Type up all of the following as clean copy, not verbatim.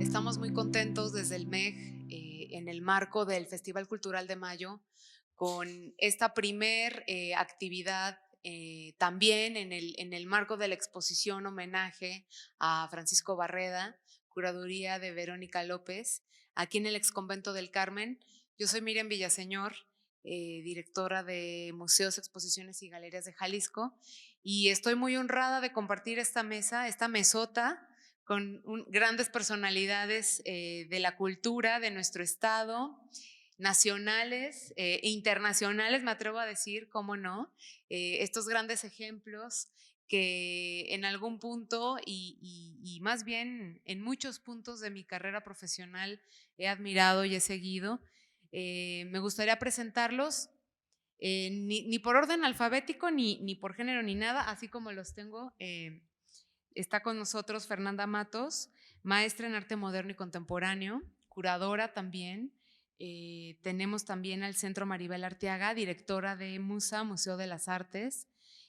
Estamos muy contentos desde el MEG, en el marco del Festival Cultural de Mayo, con esta primer actividad, también en el marco de la exposición homenaje a Francisco Barreda, curaduría de Verónica López, aquí en el Exconvento del Carmen. Yo soy Miriam Villaseñor, directora de Museos, Exposiciones y Galerías de Jalisco, y estoy muy honrada de compartir esta mesa, esta mesota, con grandes personalidades de la cultura de nuestro estado, nacionales e internacionales, me atrevo a decir, cómo no, estos grandes ejemplos que en algún punto y más bien en muchos puntos de mi carrera profesional he admirado y he seguido. Me gustaría presentarlos, ni por orden alfabético, ni por género, ni nada, así como los tengo. Está con nosotros Fernanda Matos, maestra en arte moderno y contemporáneo, curadora también. Tenemos también al Centro Maribel Arteaga, directora de MUSA, Museo de las Artes.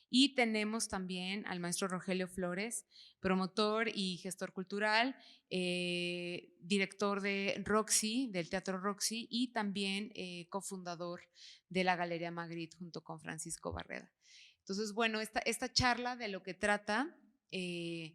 Y tenemos también al maestro Rogelio Flores, promotor y gestor cultural, director de Roxy, del Teatro Roxy, y también cofundador de la Galería Magritte junto con Francisco Barreda. Entonces, bueno, esta charla de lo que trata, eh,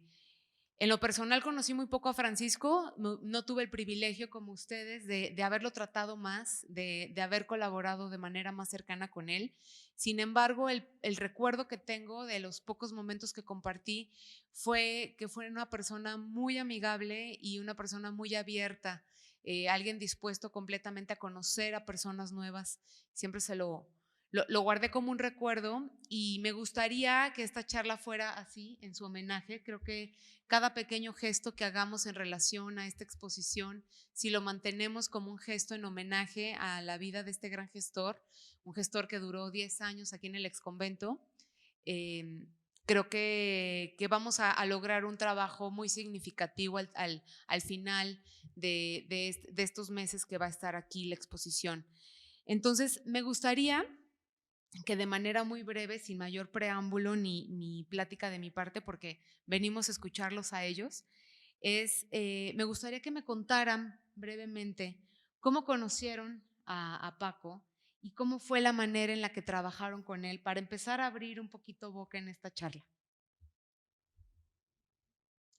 en lo personal conocí muy poco a Francisco, no tuve el privilegio como ustedes de haberlo tratado más, de haber colaborado de manera más cercana con él. Sin embargo, el recuerdo que tengo de los pocos momentos que compartí fue que fue una persona muy amigable y una persona muy abierta, alguien dispuesto completamente a conocer a personas nuevas. Siempre lo guardé como un recuerdo y me gustaría que esta charla fuera así, en su homenaje. Creo que cada pequeño gesto que hagamos en relación a esta exposición, si lo mantenemos como un gesto en homenaje a la vida de este gran gestor, un gestor que duró 10 años aquí en el exconvento, eh, creo que vamos a lograr un trabajo muy significativo al final de estos meses que va a estar aquí la exposición. Entonces, me gustaría que de manera muy breve, sin mayor preámbulo ni plática de mi parte, porque venimos a escucharlos a ellos, me gustaría que me contaran brevemente cómo conocieron a Paco y cómo fue la manera en la que trabajaron con él para empezar a abrir un poquito boca en esta charla.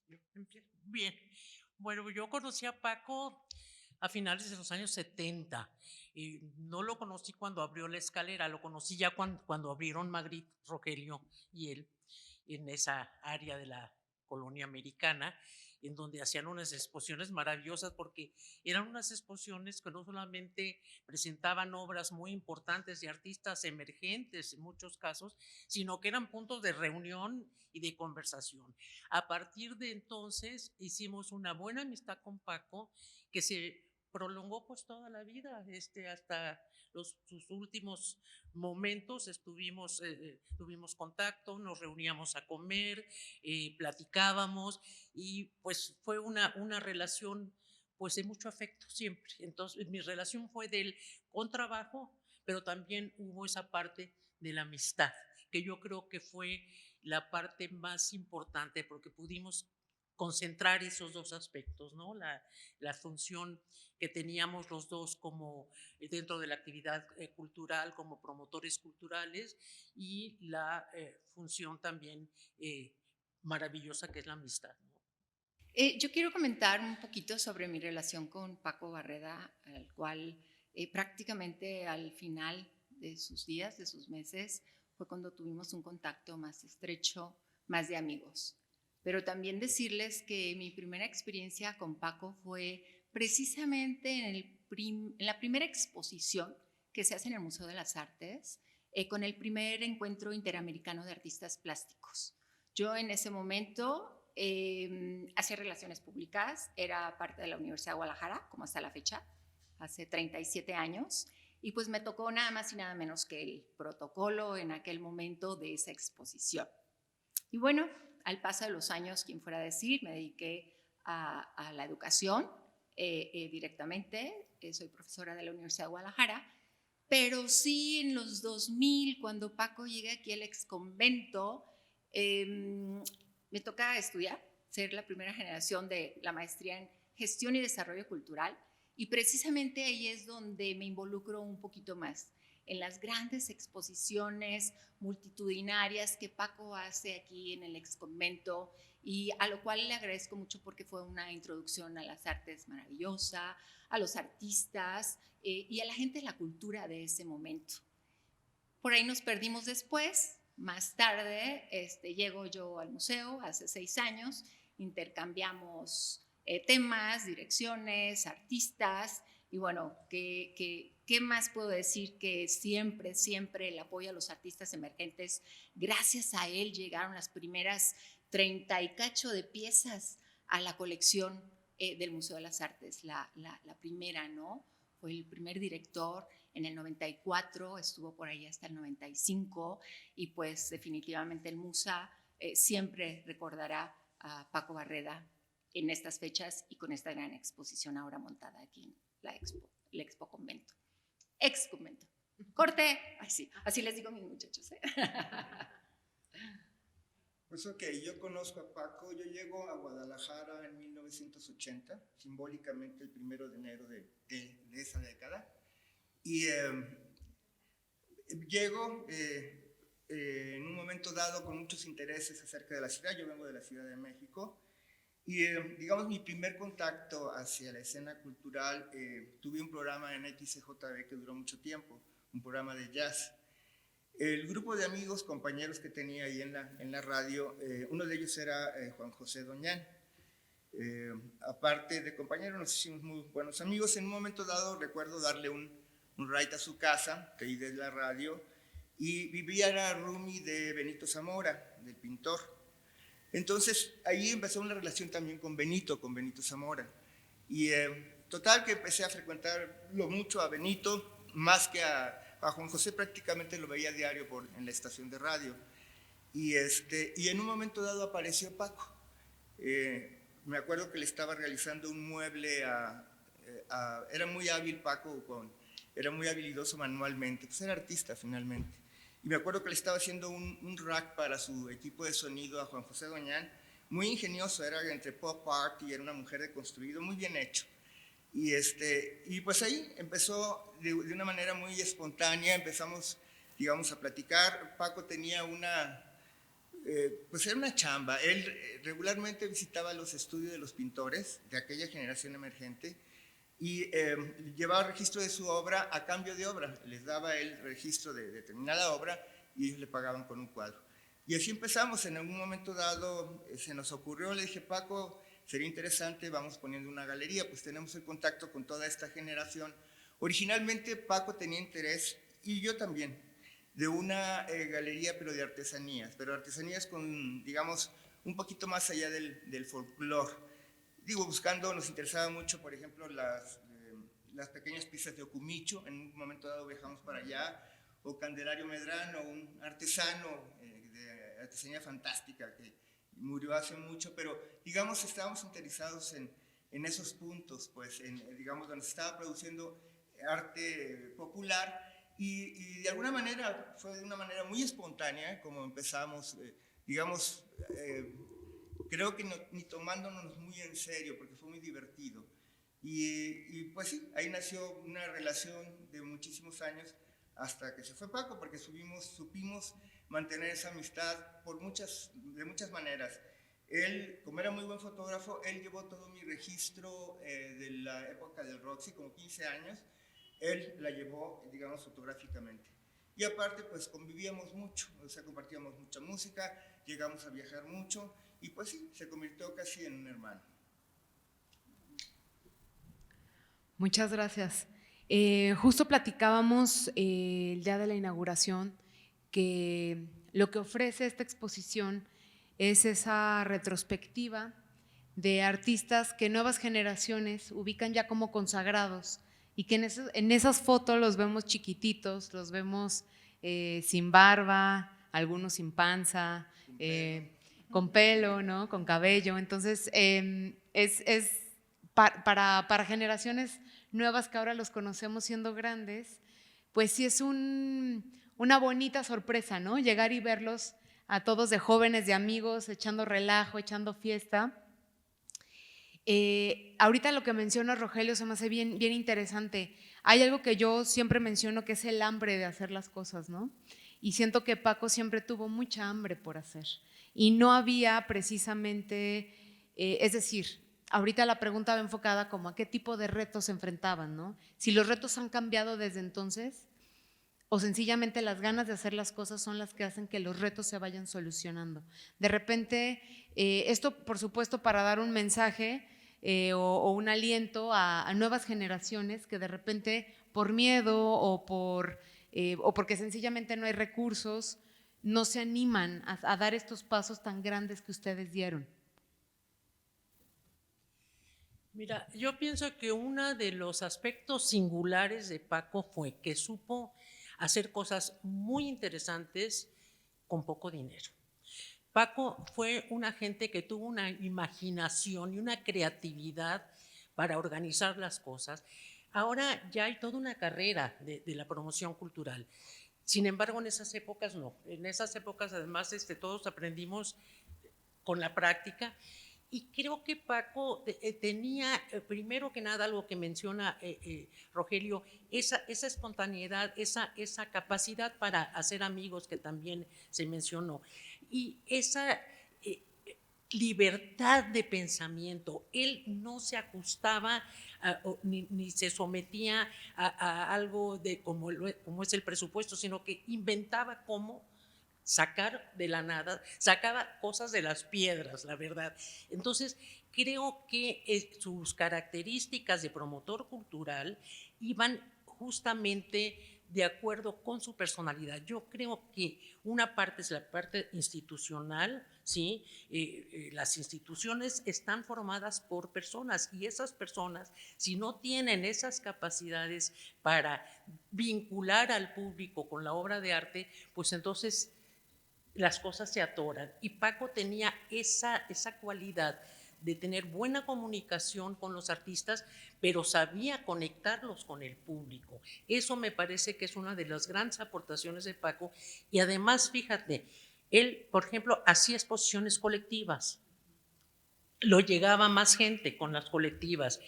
Yo empiezo. Bien. Bueno, yo conocí a Paco a finales de los años 70. Y no lo conocí cuando abrió la escalera, lo conocí ya cuando abrieron Magritte, Rogelio y él, en esa área de la colonia americana, en donde hacían unas exposiciones maravillosas, porque eran unas exposiciones que no solamente presentaban obras muy importantes de artistas emergentes en muchos casos, sino que eran puntos de reunión y de conversación. A partir de entonces hicimos una buena amistad con Paco, que se prolongó pues toda la vida, hasta sus últimos momentos tuvimos contacto, nos reuníamos a comer, platicábamos, y pues fue una relación pues de mucho afecto siempre. Entonces mi relación fue de él con trabajo, pero también hubo esa parte de la amistad, que yo creo que fue la parte más importante, porque pudimos concentrar esos dos aspectos, ¿no? La función que teníamos los dos como dentro de la actividad cultural, como promotores culturales, y la función también maravillosa que es la amistad, ¿no? Yo quiero comentar un poquito sobre mi relación con Paco Barreda, al cual prácticamente al final de sus días, de sus meses, fue cuando tuvimos un contacto más estrecho, más de amigos. Pero también decirles que mi primera experiencia con Paco fue precisamente en la primera exposición que se hace en el Museo de las Artes, con el primer encuentro interamericano de artistas plásticos. Yo en ese momento hacía relaciones públicas, era parte de la Universidad de Guadalajara, como hasta la fecha, hace 37 años, y pues me tocó nada más y nada menos que el protocolo en aquel momento de esa exposición. Y bueno, al paso de los años, quien fuera a decir, me dediqué a la educación directamente, soy profesora de la Universidad de Guadalajara, pero sí en los 2000, cuando Paco llega aquí al ex convento, me toca estudiar, ser la primera generación de la maestría gestión y desarrollo cultural, y precisamente ahí es donde me involucro un poquito más, en las grandes exposiciones multitudinarias que Paco hace aquí en el exconvento, y a lo cual le agradezco mucho porque fue una introducción a las artes maravillosa, a los artistas y a la gente de la cultura de ese momento. Por ahí nos perdimos después. Más tarde llego yo al museo hace 6 años, intercambiamos temas, direcciones, artistas, y bueno, ¿qué más puedo decir? Que siempre, siempre el apoyo a los artistas emergentes, gracias a él llegaron las primeras 30 y cacho de piezas a la colección del Museo de las Artes, la primera, ¿no? Fue el primer director. En el 94, estuvo por ahí hasta el 95, y pues definitivamente el MUSA siempre recordará a Paco Barreda en estas fechas y con esta gran exposición ahora montada aquí en el Expo Convento. Ex Convento. Corte. Ay, sí, así les digo a mis muchachos. Pues ok, yo conozco a Paco, yo llego a Guadalajara en 1980, simbólicamente el 1 de enero de esa década. Y llego en un momento dado con muchos intereses acerca de la ciudad. Yo vengo de la Ciudad de México y digamos mi primer contacto hacia la escena cultural, tuve un programa en XCJB que duró mucho tiempo, un programa de jazz. El grupo de amigos, compañeros que tenía ahí en la radio, uno de ellos era Juan José Doñán. Aparte de compañeros, nos hicimos muy buenos amigos. En un momento dado recuerdo darle un ride a su casa, que ahí desde la radio, y vivía la roomie de Benito Zamora, del pintor. Entonces ahí empezó una relación también con Benito Zamora. Y total que empecé a frecuentarlo mucho a Benito, más que a Juan José. Prácticamente lo veía diario en la estación de radio. Y en un momento dado apareció Paco. Me acuerdo que le estaba realizando un mueble era muy hábil Paco, era muy habilidoso manualmente, pues era artista finalmente. Y me acuerdo que le estaba haciendo un rack para su equipo de sonido a Juan José Doñán, muy ingenioso, era entre pop art y era una mujer de construido, muy bien hecho. Y pues ahí empezó de una manera muy espontánea, empezamos, digamos, a platicar. Paco tenía pues era una chamba. Él regularmente visitaba los estudios de los pintores de aquella generación emergente y llevaba registro de su obra a cambio de obra. Les daba el registro de determinada obra y ellos le pagaban con un cuadro. Y así empezamos. En algún momento dado se nos ocurrió, le dije, Paco, sería interesante, vamos poniendo una galería, pues tenemos el contacto con toda esta generación. Originalmente Paco tenía interés, y yo también, de una galería, pero de artesanías con, digamos, un poquito más allá del folclore. Buscando, nos interesaba mucho, por ejemplo, las pequeñas piezas de Ocumicho. En un momento dado viajamos para allá, o Candelario Medrano, un artesano de artesanía fantástica que murió hace mucho, pero digamos estábamos interesados en esos puntos, pues, digamos, donde se estaba produciendo arte popular, y de alguna manera, fue de una manera muy espontánea como empezamos, digamos, creo que ni tomándonos muy en serio, porque fue muy divertido. Y pues sí, ahí nació una relación de muchísimos años hasta que se fue Paco, porque supimos mantener esa amistad de muchas maneras. Él, como era muy buen fotógrafo, él llevó todo mi registro de la época del Roxy, como 15 años, él la llevó, digamos, fotográficamente. Y aparte, pues convivíamos mucho, o sea, compartíamos mucha música, llegamos a viajar mucho, y pues sí, se convirtió casi en un hermano. Muchas gracias. Justo platicábamos el día de la inauguración que lo que ofrece esta exposición es esa retrospectiva de artistas que nuevas generaciones ubican ya como consagrados y que en esas fotos los vemos chiquititos, los vemos sin barba, algunos sin panza, con pelo, ¿no? Con cabello. Entonces, para generaciones nuevas que ahora los conocemos siendo grandes, pues sí es una bonita sorpresa, ¿no? Llegar y verlos a todos de jóvenes, de amigos, echando relajo, echando fiesta. Ahorita lo que menciona Rogelio se me hace bien, bien interesante. Hay algo que yo siempre menciono que es el hambre de hacer las cosas, ¿no? Y siento que Paco siempre tuvo mucha hambre por hacer. Y no había precisamente, es decir, ahorita la pregunta va enfocada como a qué tipo de retos se enfrentaban, ¿no? Si los retos han cambiado desde entonces o sencillamente las ganas de hacer las cosas son las que hacen que los retos se vayan solucionando. De repente, esto por supuesto para dar un mensaje o un aliento a nuevas generaciones que de repente por miedo o porque sencillamente no hay recursos, no se animan a dar estos pasos tan grandes que ustedes dieron. Mira, yo pienso que uno de los aspectos singulares de Paco fue que supo hacer cosas muy interesantes con poco dinero. Paco fue una gente que tuvo una imaginación y una creatividad para organizar las cosas. Ahora ya hay toda una carrera de la promoción cultural. Sin embargo, en esas épocas no. En esas épocas, además, todos aprendimos con la práctica. Y creo que Paco tenía, primero que nada, algo que menciona Rogelio, esa espontaneidad, esa capacidad para hacer amigos que también se mencionó. Y esa libertad de pensamiento. Él no se ajustaba ni se sometía a algo de como es el presupuesto, sino que inventaba cómo sacar de la nada, sacaba cosas de las piedras, la verdad. Entonces, creo que sus características de promotor cultural iban justamente de acuerdo con su personalidad. Yo creo que una parte es la parte institucional, ¿sí? Las instituciones están formadas por personas y esas personas, si no tienen esas capacidades para vincular al público con la obra de arte, pues entonces las cosas se atoran. Y Paco tenía esa cualidad de tener buena comunicación con los artistas, pero sabía conectarlos con el público. Eso me parece que es una de las grandes aportaciones de Paco. Y además, fíjate, él, por ejemplo, hacía exposiciones colectivas. Lo llegaba más gente con las colectivas,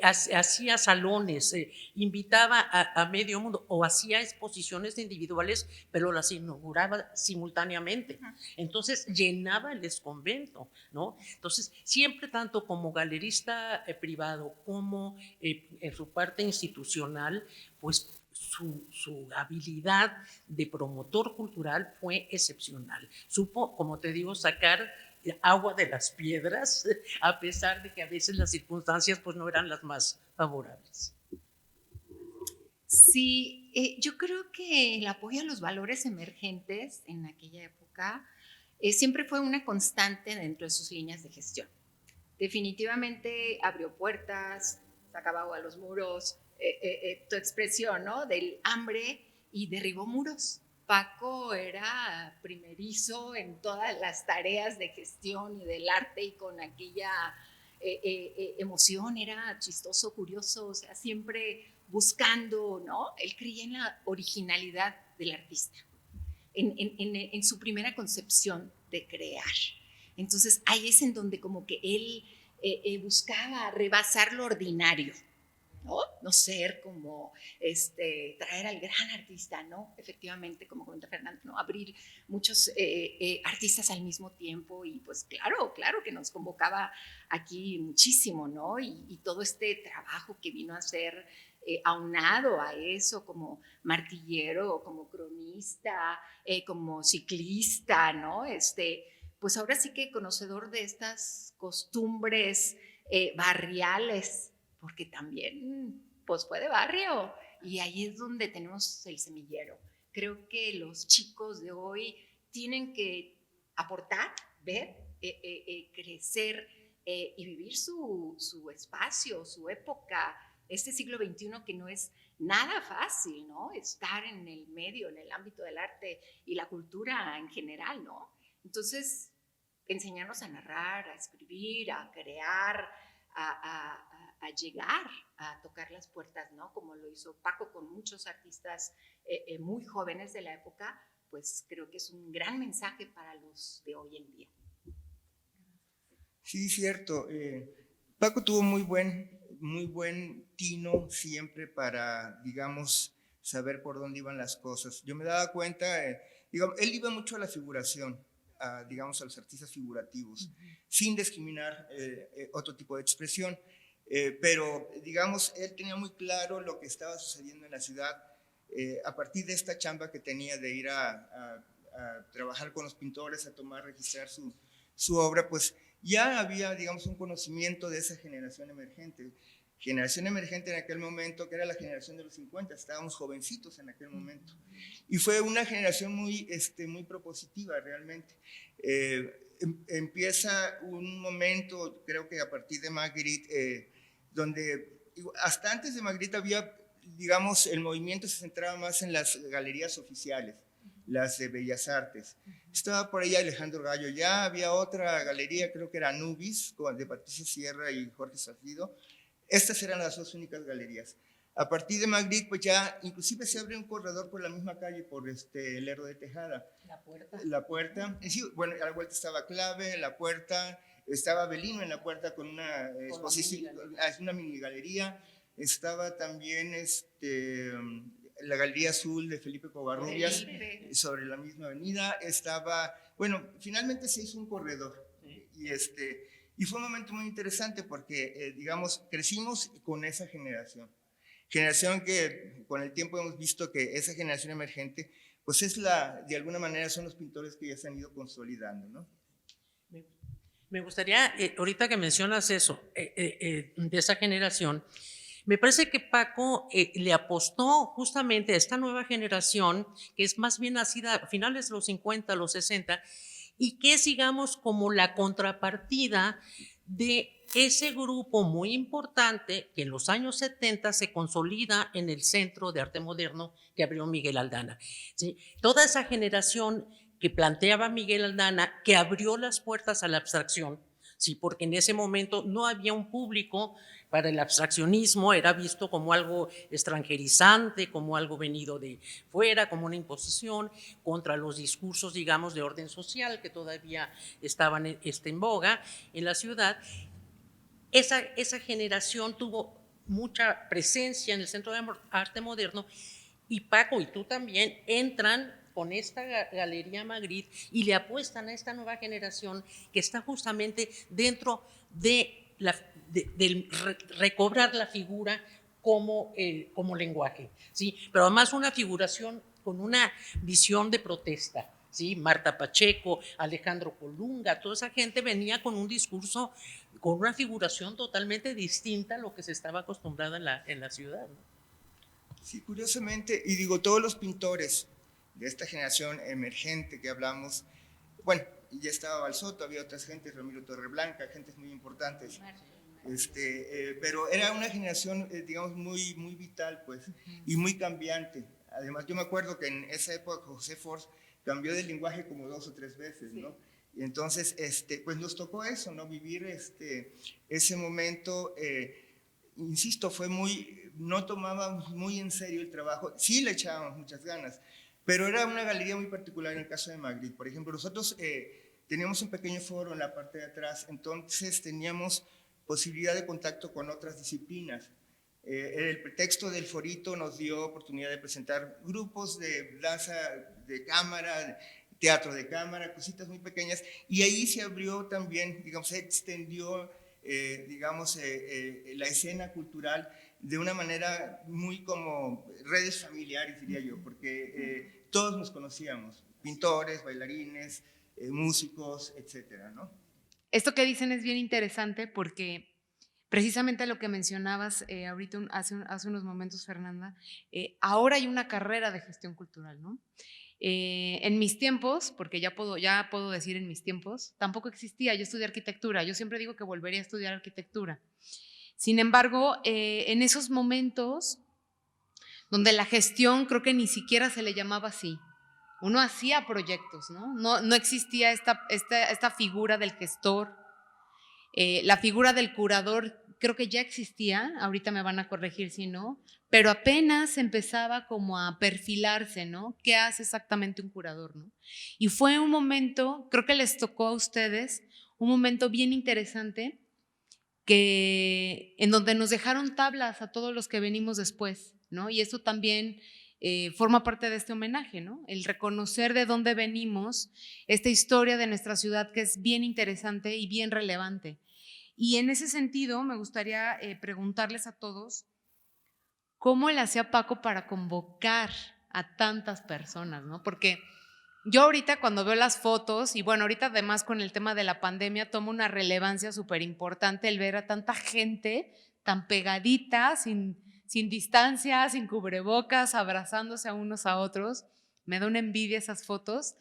hacía salones, invitaba a medio mundo o hacía exposiciones individuales, pero las inauguraba simultáneamente. Entonces llenaba el desconvento, ¿no? Entonces siempre tanto como galerista privado como en su parte institucional, pues su habilidad de promotor cultural fue excepcional. Supo, como te digo, sacar agua de las piedras, a pesar de que a veces las circunstancias pues no eran las más favorables. Sí, yo creo que el apoyo a los valores emergentes en aquella época siempre fue una constante dentro de sus líneas de gestión. Definitivamente abrió puertas, sacaba agua a los muros, tu expresión, ¿no? Del hambre, y derribó muros. Paco era primerizo en todas las tareas de gestión y del arte, y con aquella emoción, era chistoso, curioso, o sea, siempre buscando, ¿no? Él creía en la originalidad del artista, en su primera concepción de crear. Entonces ahí es en donde como que él buscaba rebasar lo ordinario, ¿no? Ser como traer al gran artista, ¿no? Efectivamente, como comenta Fernando, ¿no? Abrir muchos artistas al mismo tiempo, y pues claro que nos convocaba aquí muchísimo, ¿no? Y todo este trabajo que vino a hacer aunado a eso, como martillero, como cronista, como ciclista, ¿no? Pues ahora sí que conocedor de estas costumbres barriales, porque también pues fue de barrio, y ahí es donde tenemos el semillero. Creo que los chicos de hoy tienen que aportar, ver, crecer y vivir su espacio, su época, este siglo XXI que no es nada fácil, ¿no? Estar en el medio, en el ámbito del arte y la cultura en general, ¿no? Entonces, enseñarnos a narrar, a escribir, a crear, a llegar a tocar las puertas, ¿no? Como lo hizo Paco con muchos artistas muy jóvenes de la época, pues creo que es un gran mensaje para los de hoy en día. Sí, cierto. Paco tuvo muy buen tino siempre para, digamos, saber por dónde iban las cosas. Yo me daba cuenta, digamos, él iba mucho a la figuración, digamos, a los artistas figurativos, sin discriminar otro tipo de expresión. Pero, digamos, él tenía muy claro lo que estaba sucediendo en la ciudad a partir de esta chamba que tenía de ir a trabajar con los pintores, a registrar su obra, pues ya había, digamos, un conocimiento de esa generación emergente. Generación emergente en aquel momento, que era la generación de los 50, estábamos jovencitos en aquel momento. Y fue una generación muy propositiva realmente. Empieza un momento, creo que a partir de Magritte, donde hasta antes de Magritte había, digamos, el movimiento se centraba más en las galerías oficiales, las de Bellas Artes. Estaba por ahí Alejandro Gallo, ya había otra galería, creo que era Anubis, de Patricia Sierra y Jorge Safido. Estas eran las dos únicas galerías. A partir de Magritte, pues ya inclusive se abre un corredor por la misma calle, por Lerdo de Tejada. La Puerta. Sí, bueno, a la vuelta estaba Clave, La Puerta, estaba Belino en La Puerta con una exposición, una mini galería. Estaba también la Galería Azul de Felipe Covarrubias sobre la misma avenida. Estaba, bueno, finalmente se hizo un corredor. Y fue un momento muy interesante porque, digamos, crecimos con esa generación que con el tiempo hemos visto que esa generación emergente, pues de alguna manera son los pintores que ya se han ido consolidando, ¿no? Me gustaría, ahorita que mencionas eso, de esa generación, me parece que Paco le apostó justamente a esta nueva generación, que es más bien nacida a finales de los 50, los 60, y que es, digamos, como la contrapartida de ese grupo muy importante que en los años 70 se consolida en el Centro de Arte Moderno que abrió Miguel Aldana. ¿Sí? Toda esa generación que planteaba Miguel Aldana, que abrió las puertas a la abstracción, ¿sí? Porque en ese momento no había un público para el abstraccionismo, era visto como algo extranjerizante, como algo venido de fuera, como una imposición contra los discursos, digamos, de orden social que todavía estaban en boga en la ciudad. Esa generación tuvo mucha presencia en el Centro de Arte Moderno y Paco y tú también entran con esta Galería Magritte y le apuestan a esta nueva generación que está justamente dentro de del recobrar la figura como lenguaje, ¿sí? Pero además una figuración con una visión de protesta, ¿sí? Marta Pacheco, Alejandro Colunga, toda esa gente venía con un discurso, con una figuración totalmente distinta a lo que se estaba acostumbrada en la ciudad, ¿no? Sí, curiosamente, y digo, todos los pintores de esta generación emergente que hablamos, bueno, ya estaba Balsotto, había otras gentes, Ramiro Torreblanca, gentes muy importantes, pero era una generación, digamos, muy vital, pues, y muy cambiante. Además, yo me acuerdo que en esa época José Force cambió de lenguaje como 2 o 3 veces, ¿no? Y entonces, pues nos tocó eso, ¿no? Vivir ese momento, insisto, no tomábamos muy en serio el trabajo, sí le echábamos muchas ganas, pero era una galería muy particular en el caso de Magritte. Por ejemplo, nosotros teníamos un pequeño foro en la parte de atrás, entonces teníamos posibilidad de contacto con otras disciplinas. El pretexto del forito nos dio oportunidad de presentar grupos de danza de cámara, teatro de cámara, cositas muy pequeñas, y ahí se abrió también, digamos, se extendió, digamos, la escena cultural de una manera muy como redes familiares, diría yo, porque todos nos conocíamos, pintores, bailarines, músicos, etcétera, ¿no? Esto que dicen es bien interesante porque precisamente lo que mencionabas ahorita hace unos momentos, Fernanda, ahora hay una carrera de gestión cultural, ¿no? En mis tiempos, porque ya puedo decir en mis tiempos, tampoco existía. Yo estudié arquitectura, yo siempre digo que volvería a estudiar arquitectura. Sin embargo, en esos momentos donde la gestión creo que ni siquiera se le llamaba así, uno hacía proyectos, ¿no? No existía esta figura del gestor. La figura del curador creo que ya existía, ahorita me van a corregir si no, pero apenas empezaba como a perfilarse, ¿no? ¿Qué hace exactamente un curador, no? Y fue un momento, creo que les tocó a ustedes, un momento bien interesante en donde nos dejaron tablas a todos los que venimos después, ¿no? Y eso también forma parte de este homenaje, ¿no? El reconocer de dónde venimos, esta historia de nuestra ciudad que es bien interesante y bien relevante. Y en ese sentido, me gustaría preguntarles a todos, ¿cómo le hacía Paco para convocar a tantas personas, ¿no? Porque yo ahorita cuando veo las fotos, y bueno, ahorita además con el tema de la pandemia, toma una relevancia súper importante el ver a tanta gente tan pegadita, sin distancia, sin cubrebocas, abrazándose a unos a otros. Me da una envidia esas fotos,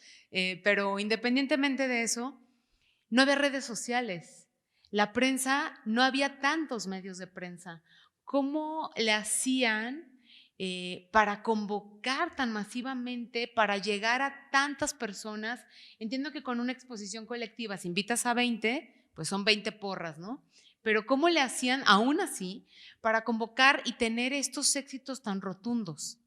pero independientemente de eso, no había redes sociales. La prensa, no había tantos medios de prensa. ¿Cómo le hacían para convocar tan masivamente, para llegar a tantas personas? Entiendo que con una exposición colectiva, si invitas a 20, pues son 20 porras, ¿no? Pero ¿cómo le hacían aún así para convocar y tener estos éxitos tan rotundos?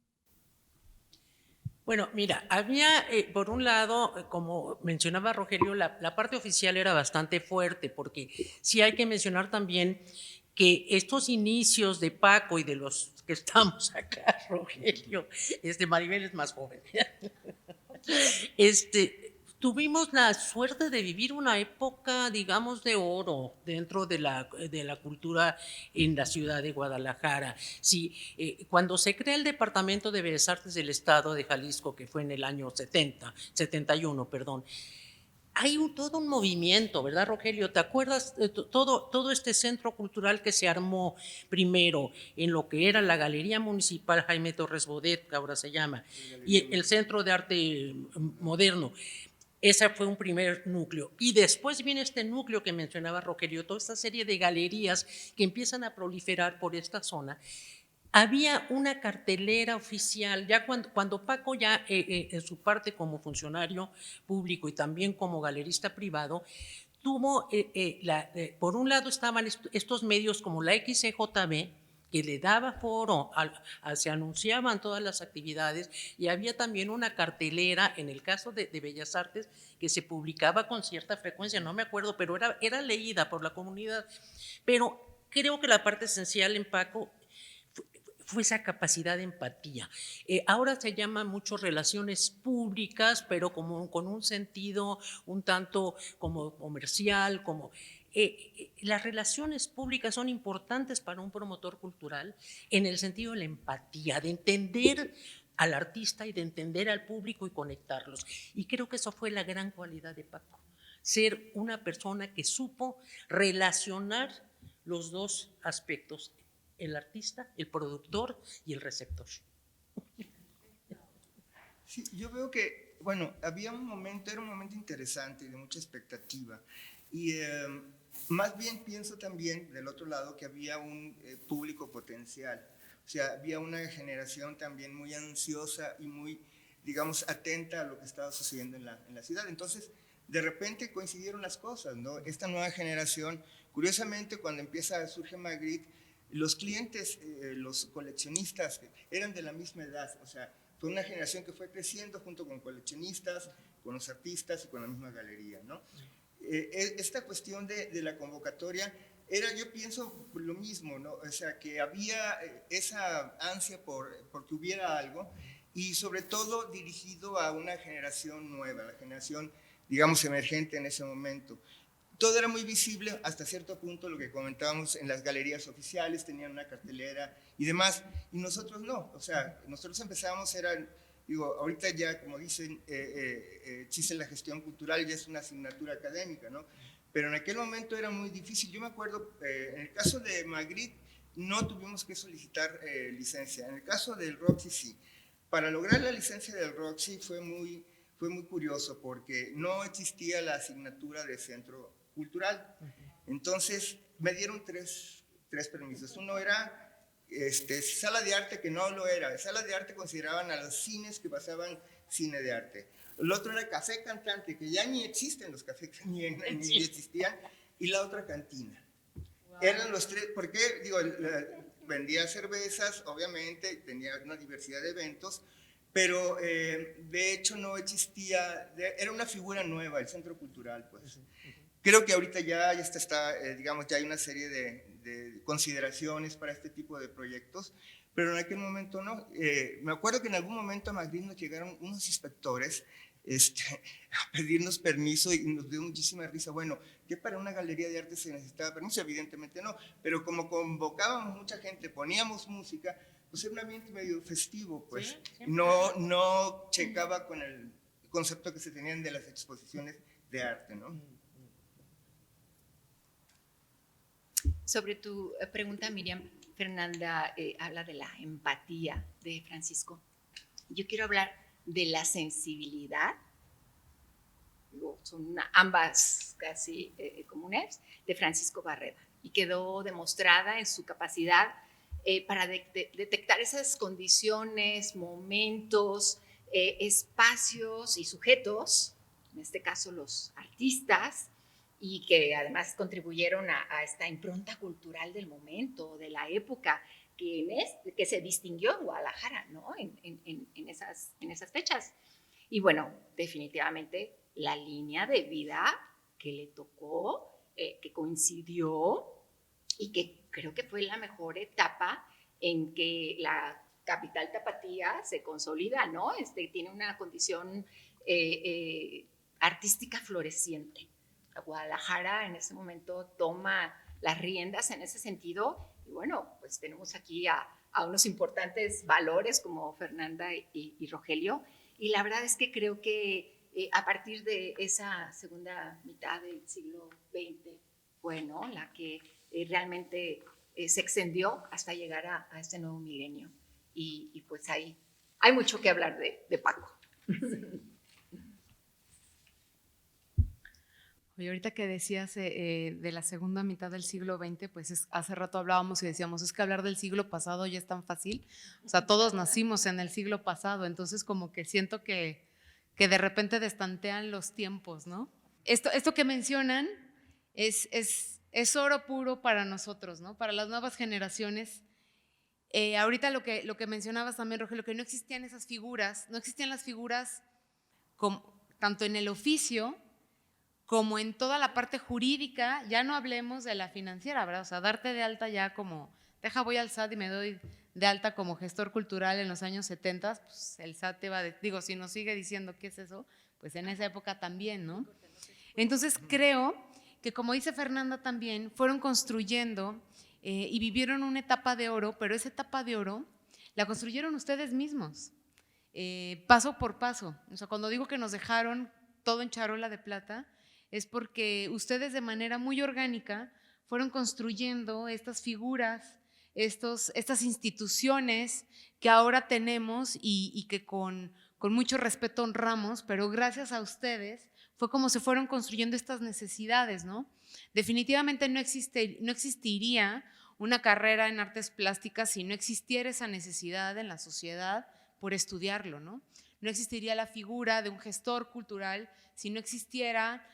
Bueno, mira, había, por un lado, como mencionaba Rogelio, la parte oficial era bastante fuerte, porque sí hay que mencionar también que estos inicios de Paco y de los que estamos acá, Rogelio, Maribel es más joven, tuvimos la suerte de vivir una época, digamos, de oro dentro de la cultura en la ciudad de Guadalajara. Sí, cuando se crea el Departamento de Bellas Artes del Estado de Jalisco, que fue en el año 71, perdón, hay todo un movimiento, ¿verdad, Rogelio? ¿Te acuerdas de todo este centro cultural que se armó primero en lo que era la Galería Municipal Jaime Torres Bodet, que ahora se llama, y el Centro de Arte Moderno? Ese fue un primer núcleo. Y después viene este núcleo que mencionaba Rogelio, toda esta serie de galerías que empiezan a proliferar por esta zona. Había una cartelera oficial, ya cuando Paco ya en su parte como funcionario público y también como galerista privado, tuvo, por un lado estaban estos medios como la XCJB, que le daba foro, se anunciaban todas las actividades, y había también una cartelera, en el caso de Bellas Artes, que se publicaba con cierta frecuencia, no me acuerdo, pero era leída por la comunidad. Pero creo que la parte esencial en Paco fue esa capacidad de empatía. Ahora se llama mucho relaciones públicas, pero como con un sentido un tanto como comercial, como las relaciones públicas son importantes para un promotor cultural en el sentido de la empatía, de entender al artista y de entender al público y conectarlos. Y creo que eso fue la gran cualidad de Paco, ser una persona que supo relacionar los dos aspectos, el artista, el productor y el receptor. Sí, yo veo que, bueno, había un momento, era un momento interesante y de mucha expectativa. Y más bien pienso también, del otro lado, que había un público potencial. O sea, había una generación también muy ansiosa y muy, digamos, atenta a lo que estaba sucediendo en la ciudad. Entonces, de repente coincidieron las cosas, ¿no? Esta nueva generación, curiosamente, cuando surge Magritte, los clientes, los coleccionistas, eran de la misma edad. O sea, fue una generación que fue creciendo junto con coleccionistas, con los artistas y con la misma galería, ¿no? Esta cuestión de la convocatoria era, yo pienso, lo mismo, ¿no? O sea, que había esa ansia porque hubiera algo, y sobre todo dirigido a una generación nueva, la generación, digamos, emergente en ese momento. Todo era muy visible hasta cierto punto, lo que comentábamos en las galerías oficiales, tenían una cartelera y demás, y nosotros no. O sea, nosotros empezamos, digo, ahorita ya, como dicen, existe la gestión cultural, ya es una asignatura académica, ¿no? Pero en aquel momento era muy difícil. Yo me acuerdo, en el caso de Magritte, no tuvimos que solicitar licencia. En el caso del Roxy, sí. Para lograr la licencia del Roxy fue muy curioso, porque no existía la asignatura de centro cultural. Entonces me dieron tres permisos. Uno era sala de arte, que no lo era. Sala de arte consideraban a los cines que pasaban cine de arte. El otro era café cantante, que ya ni existen los cafés, ni existían. Y la otra, cantina. Wow. Eran los tres, porque digo, vendía cervezas, obviamente, tenía una diversidad de eventos, pero de hecho no existía, era una figura nueva, el centro cultural, pues. Creo que ahorita ya está digamos, ya hay una serie de consideraciones para este tipo de proyectos, pero en aquel momento no. Me acuerdo que en algún momento a Madrid nos llegaron unos inspectores a pedirnos permiso y nos dio muchísima risa. Bueno, ¿qué para una galería de arte se necesitaba permiso? Evidentemente no, pero como convocábamos mucha gente, poníamos música, pues era un ambiente medio festivo, pues. Sí. No checaba con el concepto que se tenían de las exposiciones de arte, ¿no? Sobre tu pregunta, Miriam, Fernanda habla de la empatía de Francisco. Yo quiero hablar de la sensibilidad, son ambas casi comunes, de Francisco Barreda, y quedó demostrada en su capacidad para detectar esas condiciones, momentos, espacios y sujetos, en este caso los artistas, y que además contribuyeron a esta impronta cultural del momento, de la época, que se distinguió en Guadalajara, ¿no? en esas fechas. Y bueno, definitivamente la línea de vida que le tocó, que coincidió y que creo que fue la mejor etapa en que la capital tapatía se consolida, ¿no? Tiene una condición artística floreciente. Guadalajara en ese momento toma las riendas en ese sentido y bueno, pues tenemos aquí a unos importantes valores como Fernanda y Rogelio, y la verdad es que creo que a partir de esa segunda mitad del siglo XX fue, ¿no?, la que realmente se extendió hasta llegar a este nuevo milenio, y pues hay mucho que hablar de Paco. Oye, ahorita que decías de la segunda mitad del siglo XX, pues hace rato hablábamos y decíamos, es que hablar del siglo pasado ya es tan fácil, o sea, todos nacimos en el siglo pasado, entonces como que siento que de repente destantean los tiempos, ¿no? Esto que mencionan es oro puro para nosotros, ¿no? Para las nuevas generaciones. Ahorita lo que mencionabas también, Rogelio, que no existían esas figuras, no existían las figuras tanto en el oficio como en toda la parte jurídica, ya no hablemos de la financiera, ¿verdad? O sea, darte de alta ya como, voy al SAT y me doy de alta como gestor cultural en los años 70, pues el SAT te va a decir, si nos sigue diciendo qué es eso, pues en esa época también, ¿no? Entonces creo que, como dice Fernanda también, fueron construyendo y vivieron una etapa de oro, pero esa etapa de oro la construyeron ustedes mismos, paso por paso. O sea, cuando digo que nos dejaron todo en charola de plata, es porque ustedes de manera muy orgánica fueron construyendo estas figuras, estas instituciones que ahora tenemos y que con mucho respeto honramos, pero gracias a ustedes fue como se fueron construyendo estas necesidades, ¿no? Definitivamente no existiría una carrera en artes plásticas si no existiera esa necesidad en la sociedad por estudiarlo, ¿no? No existiría la figura de un gestor cultural si no existiera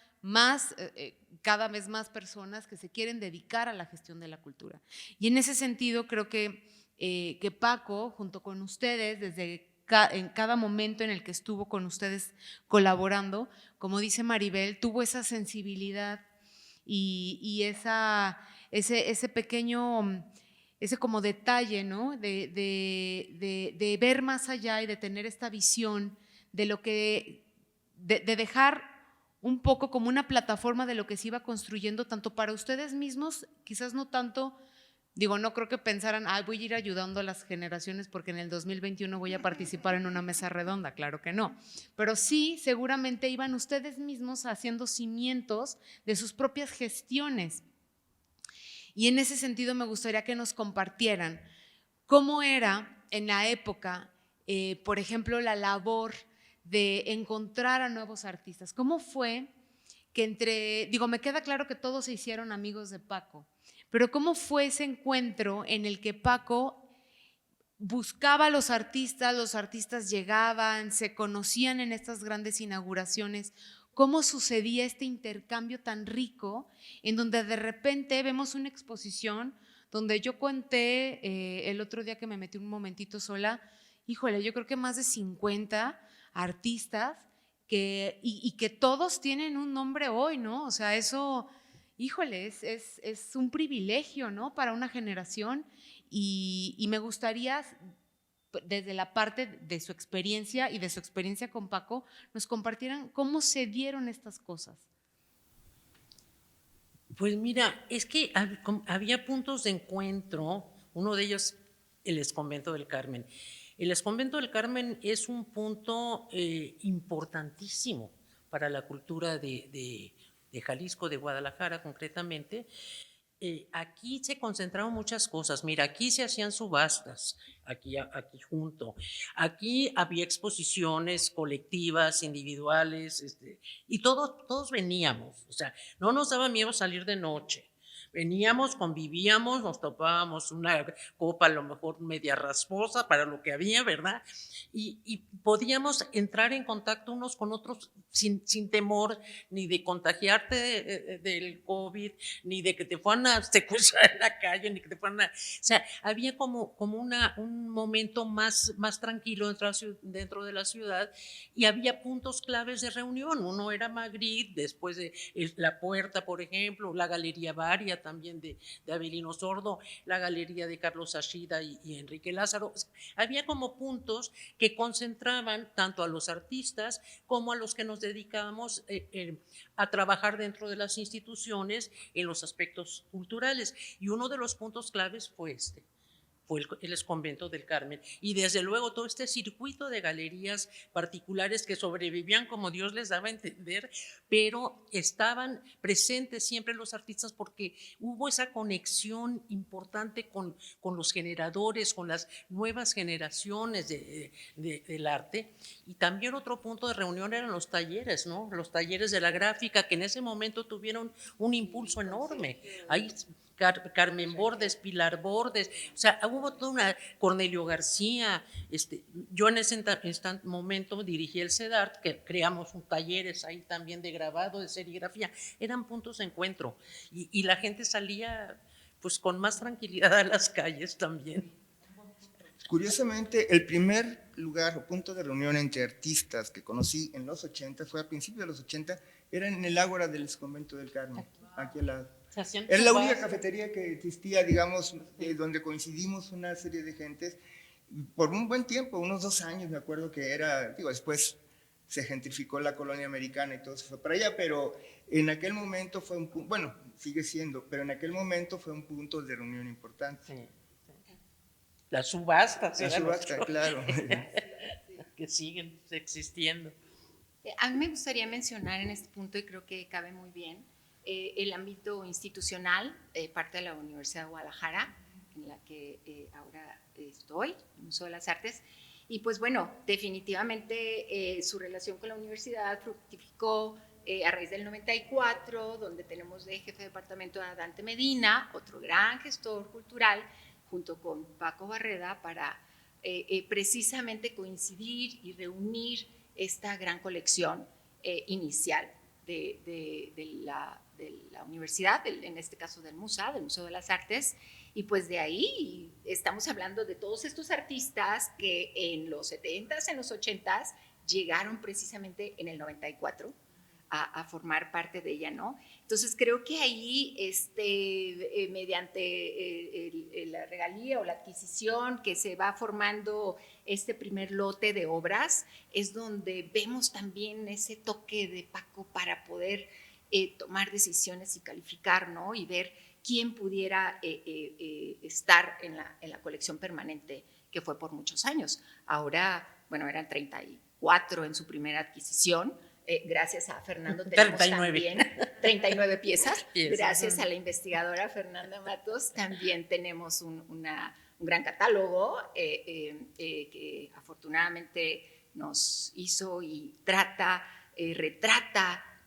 cada vez más personas que se quieren dedicar a la gestión de la cultura. Y en ese sentido creo que Paco, junto con ustedes, en cada momento en el que estuvo con ustedes colaborando, como dice Maribel, tuvo esa sensibilidad y ese pequeño, ese como detalle, ¿no? de ver más allá y de tener esta visión de lo que, de dejar un poco como una plataforma de lo que se iba construyendo tanto para ustedes mismos, quizás no tanto, no creo que pensaran, voy a ir ayudando a las generaciones porque en el 2021 voy a participar en una mesa redonda, claro que no, pero sí seguramente iban ustedes mismos haciendo cimientos de sus propias gestiones. Y en ese sentido me gustaría que nos compartieran cómo era en la época, por ejemplo, la labor de encontrar a nuevos artistas. ¿Cómo fue que me queda claro que todos se hicieron amigos de Paco, pero cómo fue ese encuentro en el que Paco buscaba a los artistas llegaban, se conocían en estas grandes inauguraciones? ¿Cómo sucedía este intercambio tan rico en donde de repente vemos una exposición donde yo conté el otro día que me metí un momentito sola, híjole, yo creo que más de 50 artistas y que todos tienen un nombre hoy, ¿no? O sea, eso, híjole, es un privilegio, ¿no? Para una generación y me gustaría, desde la parte de su experiencia y de su experiencia con Paco, nos compartieran cómo se dieron estas cosas. Pues mira, es que había puntos de encuentro, uno de ellos el Exconvento del Carmen. El Exconvento del Carmen es un punto importantísimo para la cultura de Jalisco, de Guadalajara concretamente. Aquí se concentraron muchas cosas. Mira, aquí se hacían subastas, aquí junto. Aquí había exposiciones colectivas, individuales, y todos veníamos. O sea, no nos daba miedo salir de noche. Veníamos, convivíamos, nos topábamos una copa a lo mejor media rasposa para lo que había, ¿verdad? Y podíamos entrar en contacto unos con otros sin temor ni de contagiarte del COVID, ni de que te fueran a secuestrar en la calle, ni que te fueran a... O sea, había como un momento más tranquilo dentro de la ciudad y había puntos claves de reunión. Uno era Magritte, después de La Puerta, por ejemplo, la Galería Varia también de Avelino Sordo, la Galería de Carlos Ashida y Enrique Lázaro. Había como puntos que concentraban tanto a los artistas como a los que nos dedicábamos a trabajar dentro de las instituciones en los aspectos culturales. Y uno de los puntos claves fue fue el Exconvento del Carmen. Y desde luego todo este circuito de galerías particulares que sobrevivían como Dios les daba a entender, pero estaban presentes siempre los artistas porque hubo esa conexión importante con los generadores, con las nuevas generaciones del arte. Y también otro punto de reunión eran los talleres, ¿no? Los talleres de la gráfica que en ese momento tuvieron un impulso enorme. Ahí Carmen Bordes, Pilar Bordes, o sea, hubo toda una, Cornelio García, yo en ese momento dirigí el CEDART, que creamos talleres ahí también de grabado, de serigrafía, eran puntos de encuentro y la gente salía pues con más tranquilidad a las calles también. Curiosamente, el primer lugar o punto de reunión entre artistas que conocí en los 80, fue a principios de los 80, era en el Ágora del Exconvento del Carmen, aquí al lado. Era la única cafetería que existía, digamos, donde coincidimos una serie de gentes por un buen tiempo, unos 2 años, me acuerdo que era, digo, después se gentrificó la colonia americana y todo se fue para allá, pero en aquel momento fue un punto, bueno, sigue siendo, pero en aquel momento fue un punto de reunión importante. Sí. Las subastas. La subasta, claro. Que siguen existiendo. A mí me gustaría mencionar en este punto, y creo que cabe muy bien, el ámbito institucional, parte de la Universidad de Guadalajara, en la que ahora estoy, el Museo de las Artes, y pues bueno, definitivamente su relación con la universidad fructificó a raíz del 94, donde tenemos de jefe de departamento a Dante Medina, otro gran gestor cultural, junto con Paco Barreda, para precisamente coincidir y reunir esta gran colección inicial de la universidad, en este caso del MUSA, del Museo de las Artes, y pues de ahí estamos hablando de todos estos artistas que en los 70s, en los 80s, llegaron precisamente en el 94 a formar parte de ella, ¿no? Entonces creo que ahí, mediante la regalía o la adquisición que se va formando este primer lote de obras, es donde vemos también ese toque de Paco para poder tomar decisiones y calificar, ¿no? Y ver quién pudiera estar en la colección permanente, que fue por muchos años. Ahora, bueno, eran 34 en su primera adquisición. Gracias a Fernando tenemos 39. También 39 piezas. Gracias a la investigadora Fernanda Matos también tenemos un gran catálogo que afortunadamente nos hizo y retrata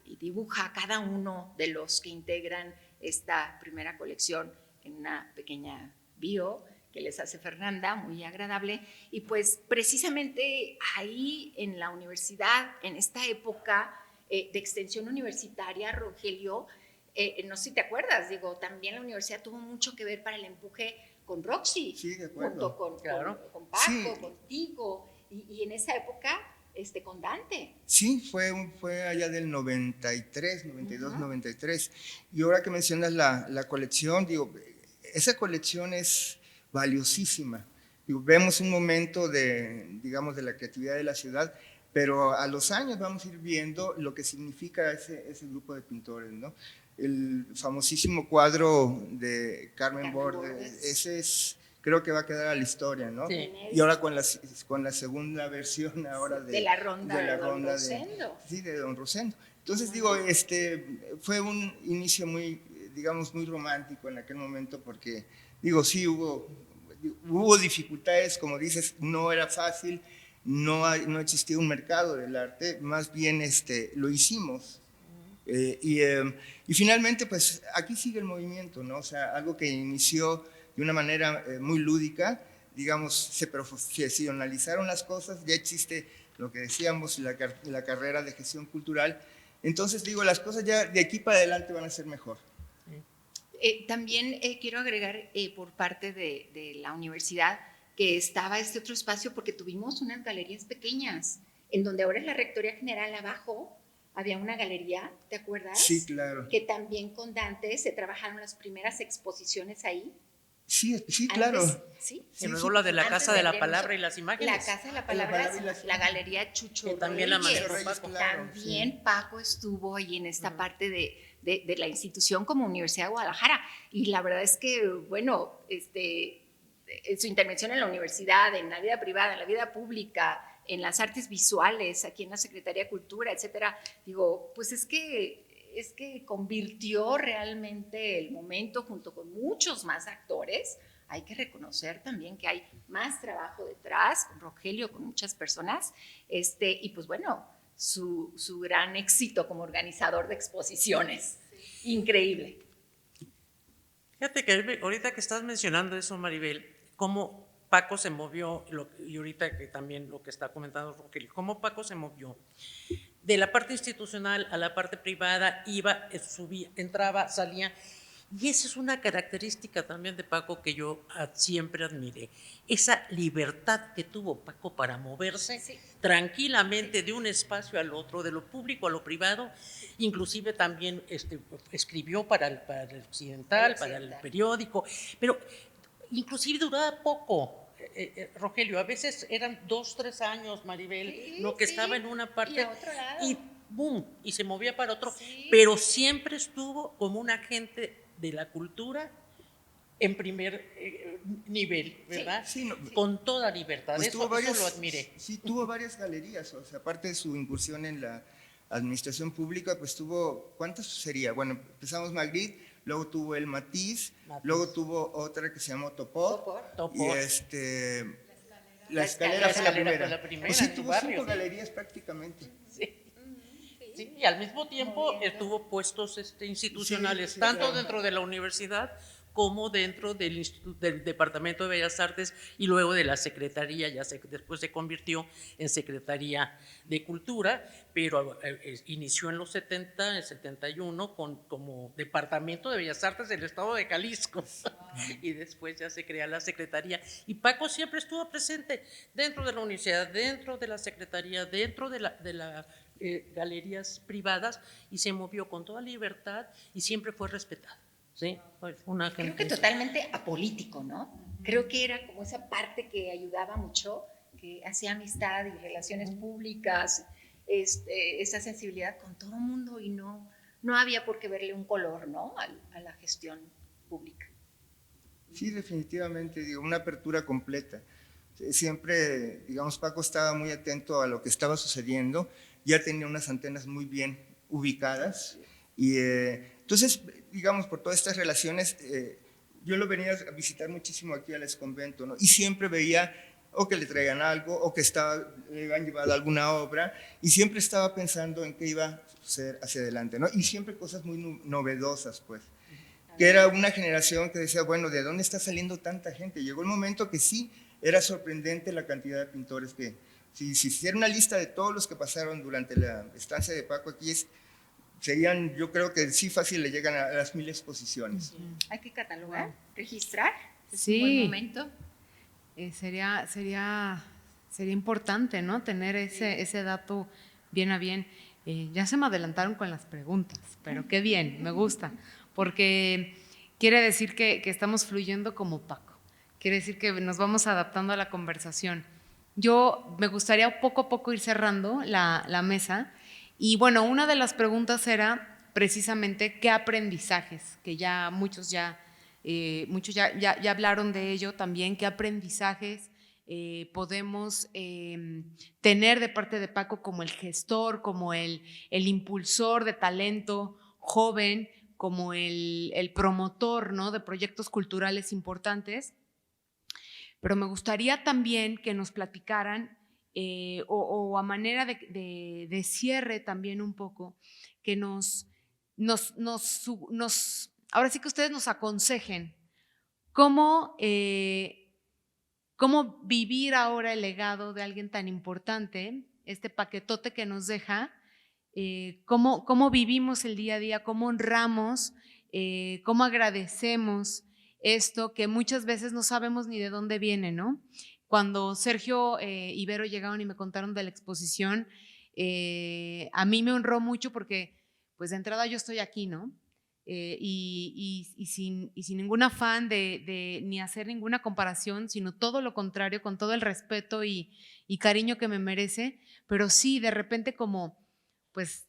y dibuja a cada uno de los que integran esta primera colección en una pequeña bio que les hace Fernanda, muy agradable. Y pues precisamente ahí en la universidad, en esta época de extensión universitaria, Rogelio, no sé si te acuerdas, digo, también la universidad tuvo mucho que ver para el empuje con Roxy, sí, de acuerdo. junto con claro. con Paco, sí. contigo, y en esa época con Dante. Sí, fue allá del 93, 92, 93. Y ahora que mencionas la colección, digo, esa colección es valiosísima. Digo, vemos un momento digamos, de la creatividad de la ciudad, pero a los años vamos a ir viendo lo que significa ese grupo de pintores, ¿no? El famosísimo cuadro de Carmen Bordes, ese es, creo que va a quedar a la historia, ¿no? Sí. Y ahora con la segunda versión ahora de la ronda de Don Rosendo. Sí, de Don Rosendo. Entonces digo, fue un inicio muy, digamos, muy romántico en aquel momento porque, digo, sí hubo dificultades, como dices, no era fácil, no existía un mercado del arte, más bien lo hicimos. Y finalmente, pues aquí sigue el movimiento, ¿no? O sea, algo que inició de una manera muy lúdica, digamos, se profesionalizaron las cosas, ya existe lo que decíamos, la carrera de gestión cultural. Entonces, digo, las cosas ya de aquí para adelante van a ser mejor. También quiero agregar por parte de la universidad que estaba este otro espacio porque tuvimos unas galerías pequeñas, en donde ahora es la Rectoría General abajo, había una galería, ¿te acuerdas? Sí, claro. Que también con Dante se trabajaron las primeras exposiciones ahí. Sí, claro. Antes, ¿sí? Y luego la de la Casa de la Palabra y las imágenes. La Casa de la Palabra, la Galería Chucho Que también la manejó Reyes. Paco. Claro, También sí. Paco estuvo ahí en esta parte de la institución como Universidad de Guadalajara. Y la verdad es que, bueno, su intervención en la universidad, en la vida privada, en la vida pública, en las artes visuales, aquí en la Secretaría de Cultura, etcétera, digo, pues es que convirtió realmente el momento junto con muchos más actores. Hay que reconocer también que hay más trabajo detrás, con Rogelio, con muchas personas, y pues bueno, su gran éxito como organizador de exposiciones. Increíble. Fíjate que ahorita que estás mencionando eso, Maribel, cómo Paco se movió, y ahorita que también lo que está comentando Rogelio, cómo Paco se movió de la parte institucional a la parte privada, iba, subía, entraba, salía. Y esa es una característica también de Paco que yo siempre admiré, esa libertad que tuvo Paco para moverse tranquilamente de un espacio al otro, de lo público a lo privado, inclusive también escribió para el Occidental, para el periódico, pero inclusive duraba poco. Rogelio, a veces eran 2, 3 años, Maribel, lo que estaba en una parte, y a otro lado. y boom, y se movía para otro, Sí. pero siempre estuvo como un agente de la cultura en primer nivel, ¿verdad? Sí, no, con toda libertad, pues eso lo admiré. Sí, tuvo varias galerías, o sea, aparte de su incursión en la administración pública, pues tuvo, ¿cuántas sería? Bueno, empezamos Magritte, luego tuvo el Matiz, luego tuvo otra que se llamó Topor, y la escalera fue la primera. Pues sí, tuvo 5 galerías prácticamente. Sí, y al mismo tiempo tuvo puestos institucionales, sí, tanto claro. dentro de la universidad como dentro del Departamento de Bellas Artes y luego de la Secretaría, después se convirtió en Secretaría de Cultura, pero inició en los 70, en 71, como Departamento de Bellas Artes del Estado de Jalisco, y después ya se crea la Secretaría. Y Paco siempre estuvo presente dentro de la universidad, dentro de la Secretaría, dentro de las galerías privadas, y se movió con toda libertad y siempre fue respetado. Sí, creo que totalmente apolítico, ¿no? Creo que era como esa parte que ayudaba mucho, que hacía amistad y relaciones públicas, esa sensibilidad con todo el mundo, y no había por qué verle un color, ¿no? A la gestión pública. Sí, definitivamente, digo, una apertura completa. Siempre, digamos, Paco estaba muy atento a lo que estaba sucediendo, ya tenía unas antenas muy bien ubicadas, y entonces, digamos, por todas estas relaciones, yo lo venía a visitar muchísimo aquí al exconvento, ¿no? Y siempre veía o que le traían algo, o que le habían llevado alguna obra, y siempre estaba pensando en qué iba a suceder hacia adelante, ¿no? Y siempre cosas muy novedosas, pues. Que era una generación que decía, bueno, ¿de dónde está saliendo tanta gente? Llegó el momento que sí, era sorprendente la cantidad de pintores que, si se hiciera una lista de todos los que pasaron durante la estancia de Paco aquí, serían, yo creo que sí fácil le llegan a las 1000 exposiciones. Hay que catalogar, registrar, es Sí. un buen momento. Sería Sería importante, ¿no? Tener ese dato bien a bien. Ya se me adelantaron con las preguntas, pero qué bien, me gusta, porque quiere decir que estamos fluyendo como Paco, quiere decir que nos vamos adaptando a la conversación. Yo me gustaría poco a poco ir cerrando la mesa y bueno, una de las preguntas era precisamente qué aprendizajes, que ya muchos ya hablaron de ello también, qué aprendizajes podemos tener de parte de Paco como el gestor, como el impulsor de talento joven, como el promotor, ¿no?, de proyectos culturales importantes. Pero me gustaría también que nos platicaran, o a manera de cierre también un poco, que ahora sí que ustedes nos aconsejen cómo, cómo vivir ahora el legado de alguien tan importante, este paquetote que nos deja, cómo vivimos el día a día, cómo honramos, cómo agradecemos esto que muchas veces no sabemos ni de dónde viene, ¿no? Cuando Sergio y Vero llegaron y me contaron de la exposición, a mí me honró mucho porque pues de entrada yo estoy aquí, ¿no? Sin ningún afán de ni hacer ninguna comparación, sino todo lo contrario, con todo el respeto y cariño que me merece, pero sí, de repente como, pues,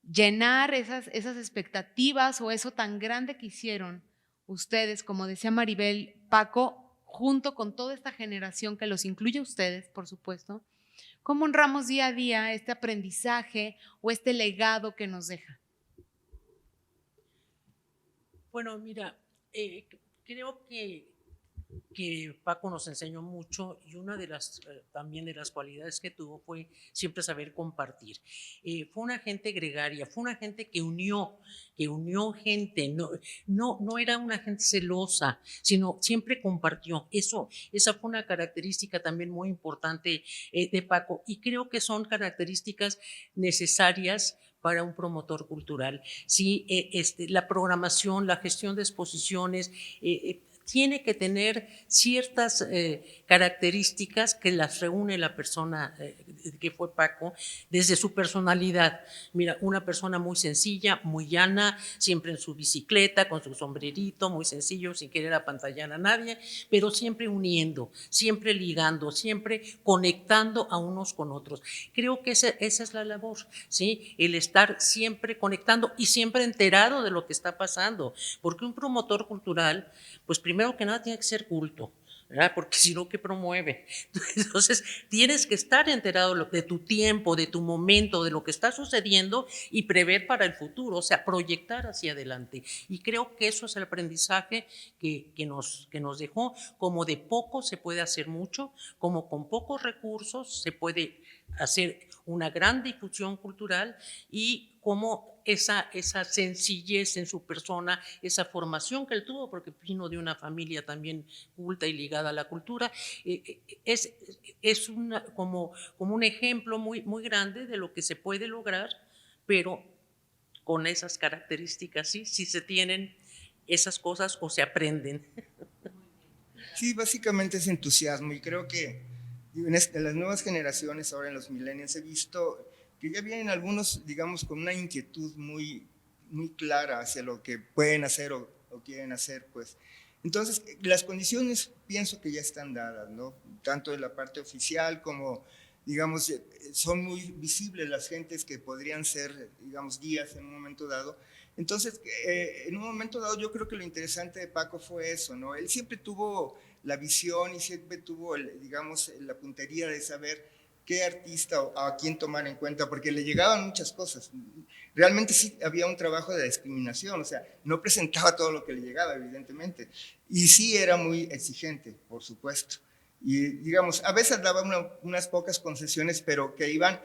llenar esas expectativas o eso tan grande que hicieron ustedes, como decía Maribel, Paco, junto con toda esta generación que los incluye a ustedes, por supuesto, ¿cómo honramos día a día este aprendizaje o este legado que nos deja? Bueno, mira, creo que Paco nos enseñó mucho y una de las también de las cualidades que tuvo fue siempre saber compartir. Fue una gente gregaria, fue una gente que unió gente, no era una gente celosa, sino siempre compartió. Esa fue una característica también muy importante de Paco y creo que son características necesarias para un promotor cultural. Sí, la programación, la gestión de exposiciones, tiene que tener ciertas características que las reúne la persona que fue Paco, desde su personalidad. Mira, una persona muy sencilla, muy llana, siempre en su bicicleta, con su sombrerito, muy sencillo, sin querer apantallar a nadie, pero siempre uniendo, siempre ligando, siempre conectando a unos con otros. Creo que esa es la labor, ¿sí? El estar siempre conectando y siempre enterado de lo que está pasando, porque un promotor cultural, pues primero que nada tiene que ser culto, ¿verdad? Porque si no, ¿qué promueve? Entonces, tienes que estar enterado de tu tiempo, de tu momento, de lo que está sucediendo y prever para el futuro, o sea, proyectar hacia adelante. Y creo que eso es el aprendizaje que nos dejó. Como de poco se puede hacer mucho, como con pocos recursos se puede hacer una gran difusión cultural y como esa sencillez en su persona, esa formación que él tuvo, porque vino de una familia también culta y ligada a la cultura, es como un ejemplo muy, muy grande de lo que se puede lograr, pero con esas características, sí se tienen esas cosas o se aprenden. Sí, básicamente es entusiasmo y creo que en las nuevas generaciones, ahora en los millennials, he visto que ya vienen algunos, digamos, con una inquietud muy, muy clara hacia lo que pueden hacer o quieren hacer, pues. Entonces, las condiciones pienso que ya están dadas, ¿no? Tanto en la parte oficial como, digamos, son muy visibles las gentes que podrían ser, digamos, guías en un momento dado. Entonces, en un momento dado, yo creo que lo interesante de Paco fue eso, ¿no? Él siempre tuvo la visión y siempre tuvo, digamos, la puntería de saber qué artista o a quién tomar en cuenta, porque le llegaban muchas cosas. Realmente sí había un trabajo de discriminación, o sea, no presentaba todo lo que le llegaba, evidentemente. Y sí era muy exigente, por supuesto. Y, digamos, a veces daba unas pocas concesiones, pero que iban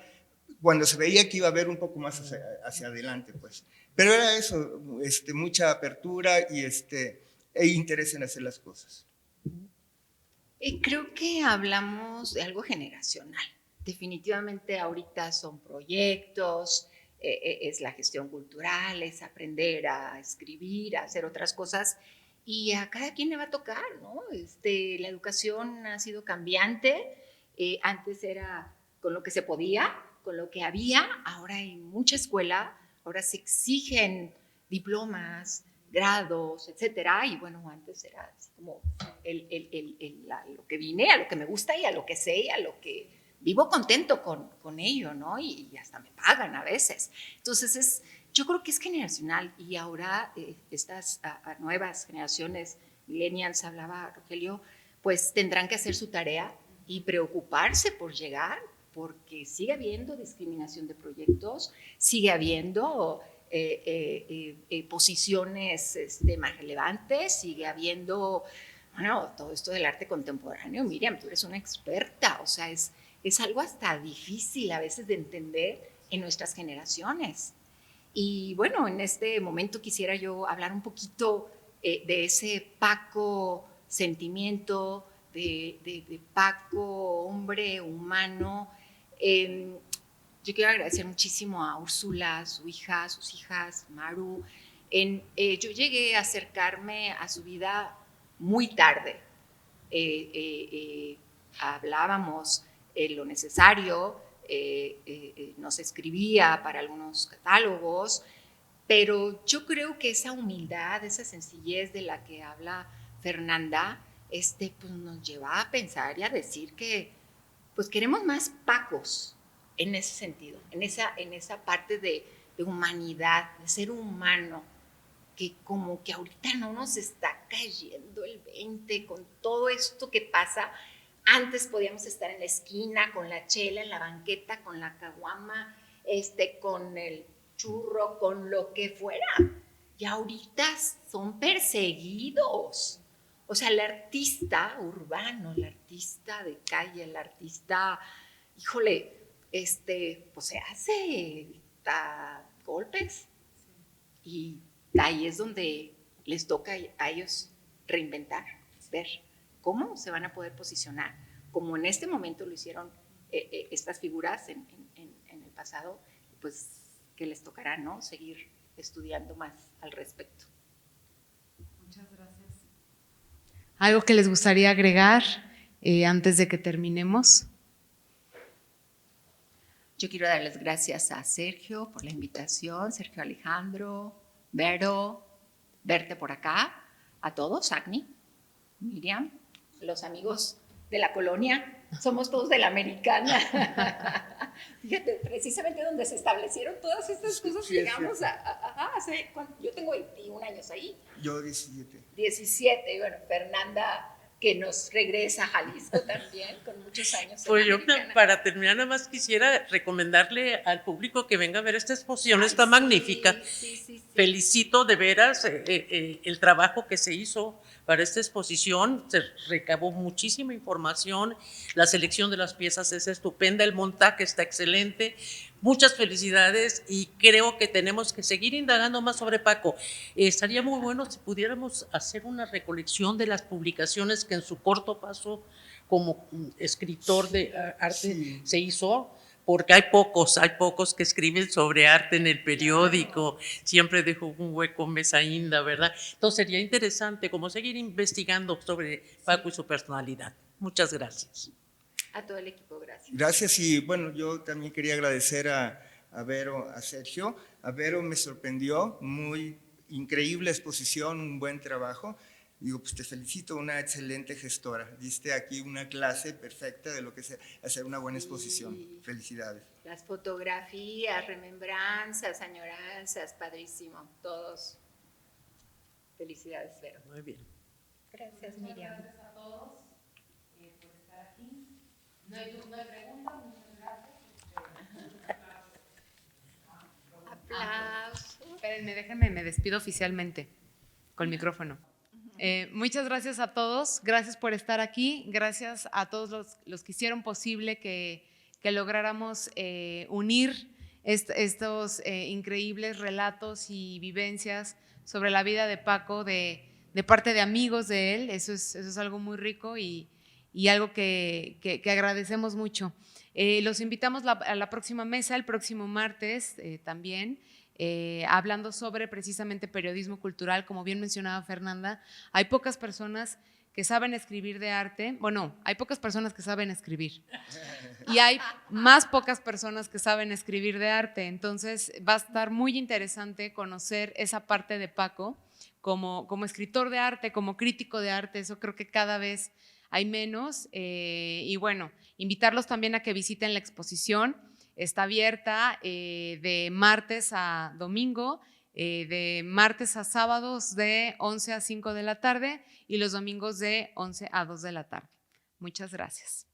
cuando se veía que iba a haber un poco más hacia adelante, pues. Pero era eso, mucha apertura y e interés en hacer las cosas. Creo que hablamos de algo generacional. Definitivamente ahorita son proyectos, es la gestión cultural, es aprender a escribir, a hacer otras cosas y a cada quien le va a tocar, ¿no? La educación ha sido cambiante, Antes era con lo que se podía, con lo que había. Ahora hay mucha escuela, ahora se exigen diplomas, grados, etcétera. Y bueno, antes era así como lo que vine, a lo que me gusta y a lo que sé y a lo que vivo contento con ello, ¿no? Y hasta me pagan a veces. Entonces, yo creo que es generacional y ahora estas nuevas generaciones, millennials, hablaba Rogelio, pues tendrán que hacer su tarea y preocuparse por llegar, porque sigue habiendo discriminación de proyectos, sigue habiendo posiciones más relevantes, sigue habiendo, bueno, todo esto del arte contemporáneo. Miriam, tú eres una experta, o sea, es algo hasta difícil a veces de entender en nuestras generaciones. Y bueno, en este momento quisiera yo hablar un poquito de ese Paco sentimiento, de Paco hombre humano. Yo quiero agradecer muchísimo a Úrsula, a su hija, a sus hijas, Maru. Yo llegué a acercarme a su vida muy tarde. Hablábamos lo necesario, nos escribía para algunos catálogos, pero yo creo que esa humildad, esa sencillez de la que habla Fernanda, pues nos lleva a pensar y a decir que pues queremos más Pacos en ese sentido, en esa parte de humanidad, de ser humano, que como que ahorita no nos está cayendo el 20 con todo esto que pasa. Antes podíamos estar en la esquina con la chela, en la banqueta, con la caguama, con el churro, con lo que fuera. Y ahorita son perseguidos. O sea, el artista urbano, el artista de calle, el artista, híjole, pues se hace golpes. Y ahí es donde les toca a ellos reinventar, ver cómo se van a poder posicionar, como en este momento lo hicieron estas figuras en el pasado, pues que les tocará, ¿no?, seguir estudiando más al respecto. Muchas gracias. ¿Algo que les gustaría agregar antes de que terminemos? Yo quiero darles gracias a Sergio por la invitación, Sergio Alejandro, Vero, verte por acá, a todos, Agni, Miriam, los amigos de la colonia, somos todos de la Americana. Fíjate, precisamente donde se establecieron todas estas cosas, sí, llegamos yo tengo 21 años ahí. Yo 17. 17, y bueno, Fernanda, que nos regresa a Jalisco también, con muchos años. Pues yo, para terminar, nada más quisiera recomendarle al público que venga a ver esta exposición, está magnífica. Sí. Felicito de veras el trabajo que se hizo para esta exposición, se recabó muchísima información, la selección de las piezas es estupenda, el montaje está excelente. Muchas felicidades y creo que tenemos que seguir indagando más sobre Paco. Estaría muy bueno si pudiéramos hacer una recolección de las publicaciones que en su corto paso como escritor de arte se hizo, porque hay pocos que escriben sobre arte en el periódico, siempre dejó un hueco Mesaínda, ¿verdad? Entonces sería interesante como seguir investigando sobre Paco y su personalidad. Muchas gracias. A todo el equipo, gracias. Gracias, y bueno, yo también quería agradecer a Vero, a Sergio. A Vero me sorprendió, muy increíble exposición, un buen trabajo. Digo, pues te felicito, una excelente gestora. Diste aquí una clase perfecta de lo que es hacer una buena exposición. Felicidades. Las fotografías, remembranzas, añoranzas, padrísimo, todos. Felicidades, Vero. Muy bien. Gracias, Miriam. Gracias a todos por estar aquí. No hay preguntas, muchas gracias. Aplausos. Espérenme, déjenme, me despido oficialmente con el micrófono. Muchas gracias a todos, gracias por estar aquí, gracias a todos los que hicieron posible que lográramos unir estos increíbles relatos y vivencias sobre la vida de Paco de parte de amigos de él. Eso es algo muy rico y algo que agradecemos mucho. Los invitamos a la próxima mesa, el próximo martes también. hablando sobre precisamente periodismo cultural. Como bien mencionaba Fernanda, hay pocas personas que saben escribir de arte. Bueno, hay pocas personas que saben escribir y hay más pocas personas que saben escribir de arte. Entonces va a estar muy interesante conocer esa parte de Paco como escritor de arte, como crítico de arte. Eso creo que cada vez hay menos. Y bueno, invitarlos también a que visiten la exposición. Está abierta de martes a domingo, de martes a sábados de 11 a 5 de la tarde y los domingos de 11 a 2 de la tarde. Muchas gracias.